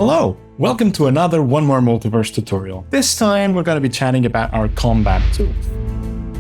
Hello, welcome to another One More Multiverse tutorial. This time we're going to be chatting about our combat tools.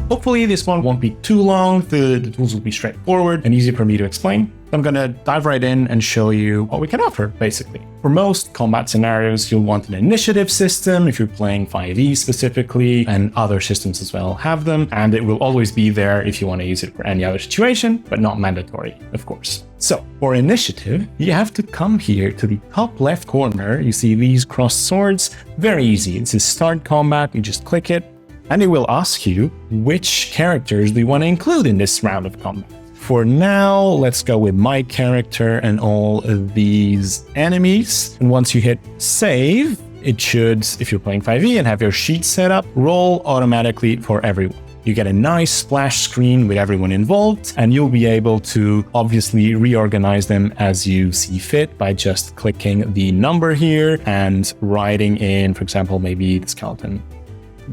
Hopefully this one won't be too long, the tools will be straightforward and easy for me to explain. I'm going to dive right in and show you what we can offer, basically. For most combat scenarios, you'll want an initiative system if you're playing 5e specifically, and other systems as well have them, and it will always be there if you want to use it for any other situation, but not mandatory, of course. So, for initiative, you have to come here to the top left corner. You see these crossed swords. Very easy. It says Start Combat. You just click it, and it will ask you which characters do you want to include in this round of combat. For now, let's go with my character and all of these enemies. And once you hit save, it should, if you're playing 5e and have your sheet set up, roll automatically for everyone. You get a nice splash screen with everyone involved, and you'll be able to obviously reorganize them as you see fit by just clicking the number here and writing in, for example, maybe the skeleton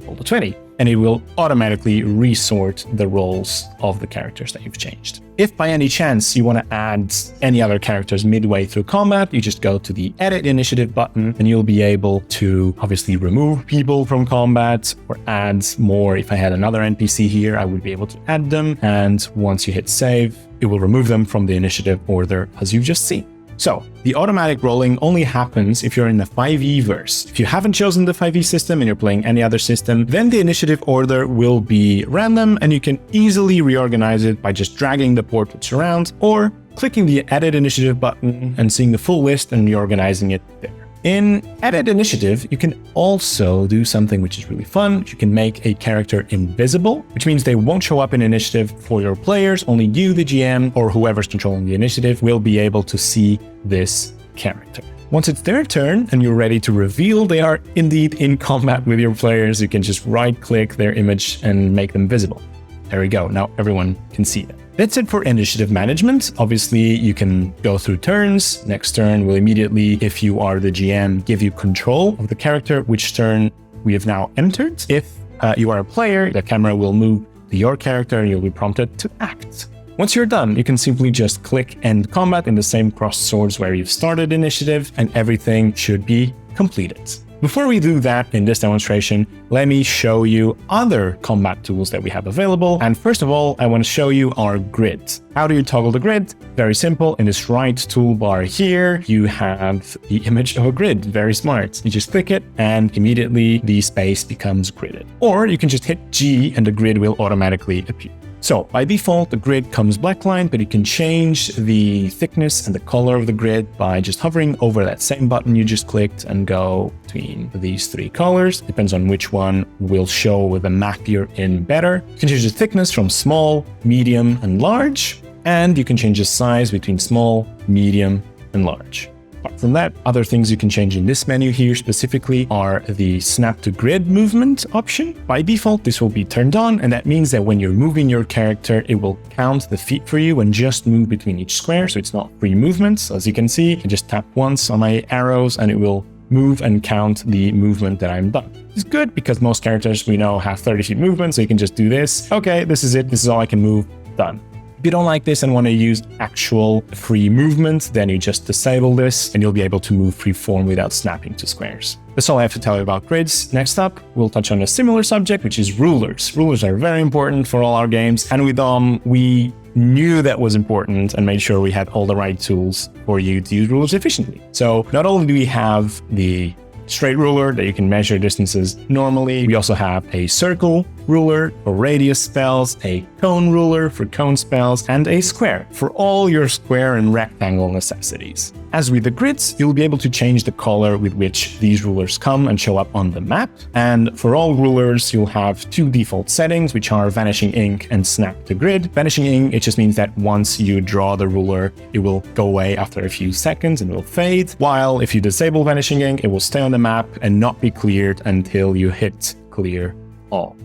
roll to 20. And it will automatically resort the roles of the characters that you've changed. If by any chance you want to add any other characters midway through combat, you just go to the Edit Initiative button and you'll be able to obviously remove people from combat or add more. If I had another NPC here, I would be able to add them. And once you hit save, it will remove them from the initiative order as you've just seen. So, the automatic rolling only happens if you're in the 5e verse. If you haven't chosen the 5e system and you're playing any other system, then the initiative order will be random and you can easily reorganize it by just dragging the portraits around or clicking the Edit Initiative button and seeing the full list and reorganizing it there. In Edit Initiative, you can also do something which is really fun. You can make a character invisible, which means they won't show up in initiative for your players. Only you, the GM, or whoever's controlling the initiative will be able to see this character. Once it's their turn and you're ready to reveal they are indeed in combat with your players, you can just right-click their image and make them visible. There we go. Now everyone can see them. That's it for initiative management. Obviously, you can go through turns. Next turn will immediately, if you are the GM, give you control of the character, which turn we have now entered. If you are a player, the camera will move to your character and you'll be prompted to act. Once you're done, you can simply just click End Combat in the same crossed swords where you've started initiative, and everything should be completed. Before we do that in this demonstration, let me show you other combat tools that we have available. And first of all, I want to show you our grid. How do you toggle the grid? Very simple. In this right toolbar here, you have the image of a grid. Very smart. You just click it and immediately the space becomes gridded. Or you can just hit G and the grid will automatically appear. So by default, the grid comes blacklined, but you can change the thickness and the color of the grid by just hovering over that same button you just clicked and go between these three colors. Depends on which one will show with the map you're in better. You can change the thickness from small, medium, and large, and you can change the size between small, medium, and large. Apart from that, other things you can change in this menu here specifically are the snap to grid movement option. By default, this will be turned on, and that means that when you're moving your character, it will count the feet for you and just move between each square, so it's not free movements. As you can see, I just tap once on my arrows and it will move and count the movement that I'm done. It's good because most characters we know have 30 feet movement, so you can just do this. Okay, this is it. This is all I can move. Done. If you don't like this and want to use actual free movement, then you just disable this and you'll be able to move free form without snapping to squares. That's all I have to tell you about grids. Next up, we'll touch on a similar subject, which is rulers. Rulers are very important for all our games, and with them, we knew that was important and made sure we had all the right tools for you to use rulers efficiently. So not only do we have the straight ruler that you can measure distances normally, we also have a circle ruler for radius spells, a cone ruler for cone spells, and a square for all your square and rectangle necessities. As with the grids, you'll be able to change the color with which these rulers come and show up on the map. And for all rulers, you'll have two default settings, which are Vanishing Ink and Snap to Grid. Vanishing Ink, it just means that once you draw the ruler, it will go away after a few seconds and will fade. While if you disable Vanishing Ink, it will stay on the map and not be cleared until you hit Clear All.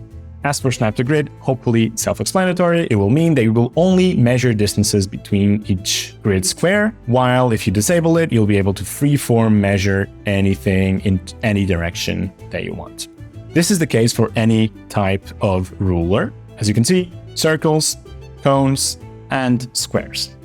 As for Snap to Grid, hopefully self-explanatory, it will mean that you will only measure distances between each grid square, while if you disable it, you'll be able to freeform measure anything in any direction that you want. This is the case for any type of ruler. As you can see, circles, cones, and squares.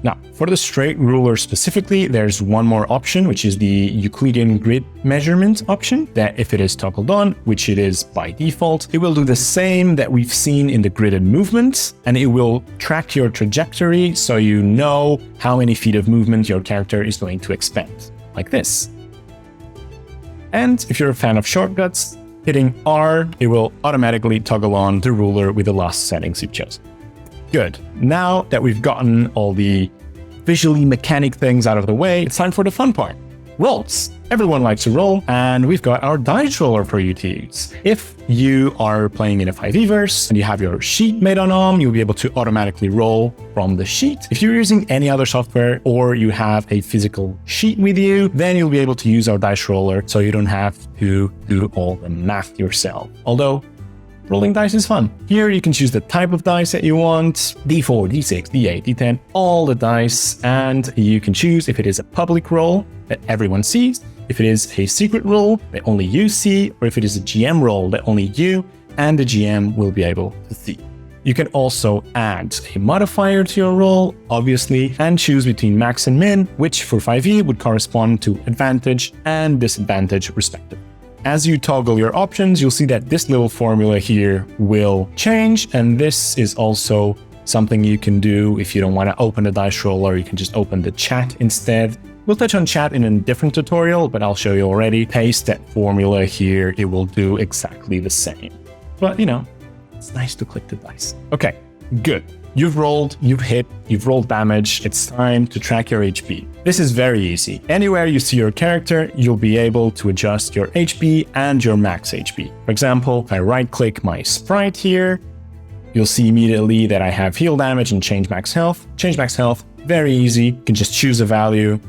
Now, for the straight ruler specifically, there's one more option, which is the Euclidean grid measurement option, that if it is toggled on, which it is by default, it will do the same that we've seen in the gridded movement, and it will track your trajectory so you know how many feet of movement your character is going to expend, like this. And if you're a fan of shortcuts, hitting R, it will automatically toggle on the ruler with the last settings you've chosen. Good. Now that we've gotten all the visually mechanic things out of the way, it's time for the fun part. Rolls. Everyone likes to roll, and we've got our dice roller for you to use. If you are playing in a 5e-verse and you have your sheet made on you'll be able to automatically roll from the sheet. If you're using any other software or you have a physical sheet with you, then you'll be able to use our dice roller so you don't have to do all the math yourself. Although, rolling dice is fun. Here you can choose the type of dice that you want, D4, D6, D8, D10, all the dice, and you can choose if it is a public roll that everyone sees, if it is a secret roll that only you see, or if it is a GM roll that only you and the GM will be able to see. You can also add a modifier to your roll, obviously, and choose between max and min, which for 5e would correspond to advantage and disadvantage respectively. As you toggle your options, you'll see that this little formula here will change, and this is also something you can do if you don't want to open the dice roller. You can just open the chat instead. We'll touch on chat in a different tutorial, but I'll show you already. Paste that formula here, it will do exactly the same. But, it's nice to click the dice. Okay, good. You've rolled, you've hit, you've rolled damage. It's time to track your HP. This is very easy. Anywhere you see your character, you'll be able to adjust your HP and your max HP. For example, if I right-click my sprite here, you'll see immediately that I have heal damage and change max health. Change max health, very easy. You can just choose a value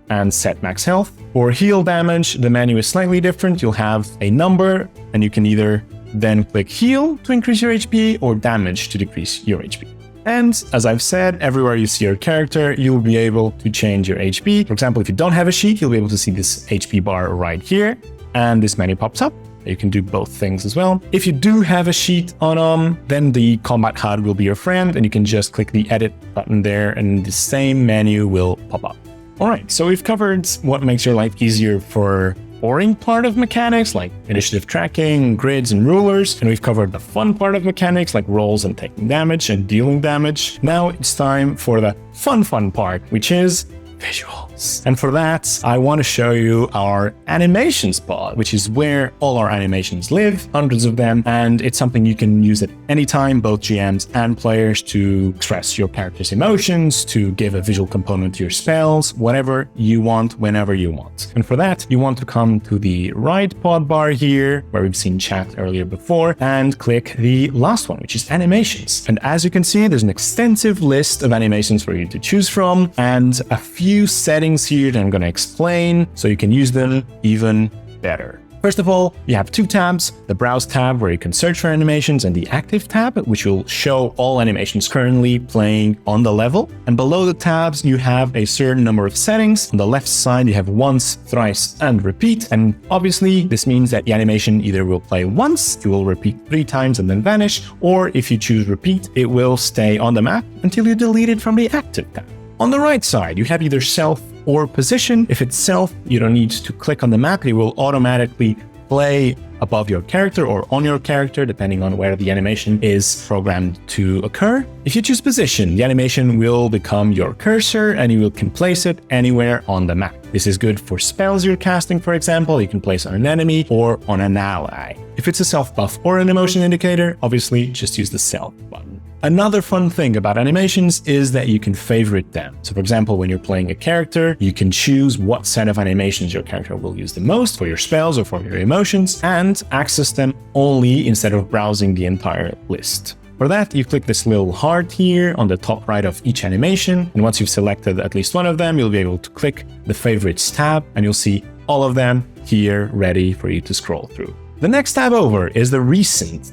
and set max health. For heal damage, the menu is slightly different. You'll have a number, and you can either then click heal to increase your HP or damage to decrease your HP. And as I've said, everywhere you see your character, you'll be able to change your HP. For example, if you don't have a sheet, you'll be able to see this HP bar right here, and this menu pops up. You can do both things as well. If you do have a sheet on, then the combat HUD will be your friend, and you can just click the edit button there, and the same menu will pop up. All right, so we've covered what makes your life easier for boring part of mechanics like initiative tracking, grids, and rulers, and we've covered the fun part of mechanics like rolls and taking damage and dealing damage. Now it's time for the fun part, which is visuals. And for that, I want to show you our animations pod, which is where all our animations live, hundreds of them, and it's something you can use at any time, both GMs and players, to express your character's emotions, to give a visual component to your spells, whatever you want, whenever you want. And for that, you want to come to the right pod bar here, where we've seen chat earlier before, and click the last one, which is animations. And as you can see, there's an extensive list of animations for you to choose from, and a few settings here that I'm going to explain so you can use them even better. First of all, you have two tabs, the Browse tab where you can search for animations, and the Active tab, which will show all animations currently playing on the level. And below the tabs, you have a certain number of settings. On the left side, you have once, thrice, and repeat. And obviously, this means that the animation either will play once, it will repeat 3 times and then vanish, or if you choose repeat, it will stay on the map until you delete it from the Active tab. On the right side, you have either self or position. If it's self, you don't need to click on the map. It will automatically play above your character or on your character, depending on where the animation is programmed to occur. If you choose position, the animation will become your cursor and you can place it anywhere on the map. This is good for spells you're casting, for example. You can place on an enemy or on an ally. If it's a self buff or an emotion indicator, obviously just use the self button. Another fun thing about animations is that you can favorite them. So for example, when you're playing a character, you can choose what set of animations your character will use the most for your spells or for your emotions, and access them only instead of browsing the entire list. For that, you click this little heart here on the top right of each animation, and once you've selected at least one of them, you'll be able to click the Favorites tab, and you'll see all of them here ready for you to scroll through. The next tab over is the Recent.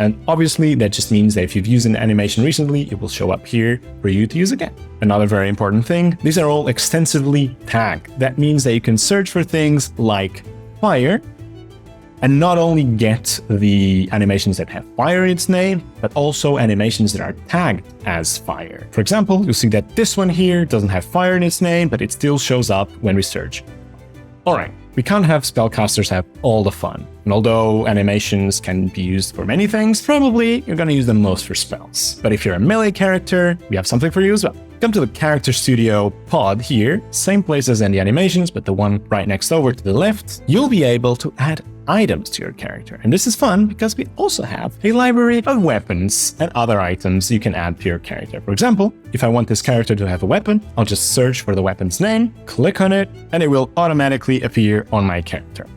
And obviously, that just means that if you've used an animation recently, it will show up here for you to use again. Another very important thing, these are all extensively tagged. That means that you can search for things like fire, and not only get the animations that have fire in its name, but also animations that are tagged as fire. For example, you'll see that this one here doesn't have fire in its name, but it still shows up when we search. Alright, we can't have spellcasters have all the fun. And although animations can be used for many things, probably you're gonna use them most for spells. But if you're a melee character, we have something for you as well. Come to the Character Studio pod here, same place as in the animations, but the one right next over to the left. You'll be able to add items to your character. And this is fun because we also have a library of weapons and other items you can add to your character. For example, if I want this character to have a weapon, I'll just search for the weapon's name, click on it, and it will automatically appear on my character.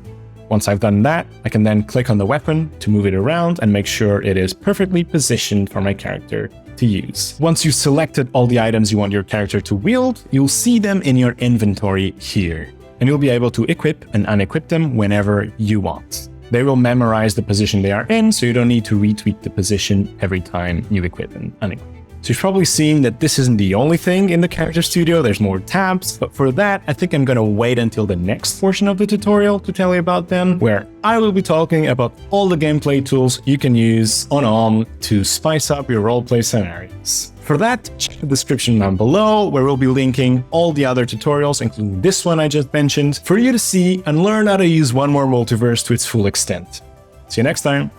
Once I've done that, I can then click on the weapon to move it around and make sure it is perfectly positioned for my character to use. Once you've selected all the items you want your character to wield, you'll see them in your inventory here, and you'll be able to equip and unequip them whenever you want. They will memorize the position they are in, so you don't need to retweak the position every time you equip and unequip. So you've probably seen that this isn't the only thing in the Character Studio, there's more tabs, but for that, I think I'm gonna wait until the next portion of the tutorial to tell you about them, where I will be talking about all the gameplay tools you can use on to spice up your roleplay scenarios. For that, check the description down below, where we'll be linking all the other tutorials, including this one I just mentioned, for you to see and learn how to use One More Multiverse to its full extent. See you next time!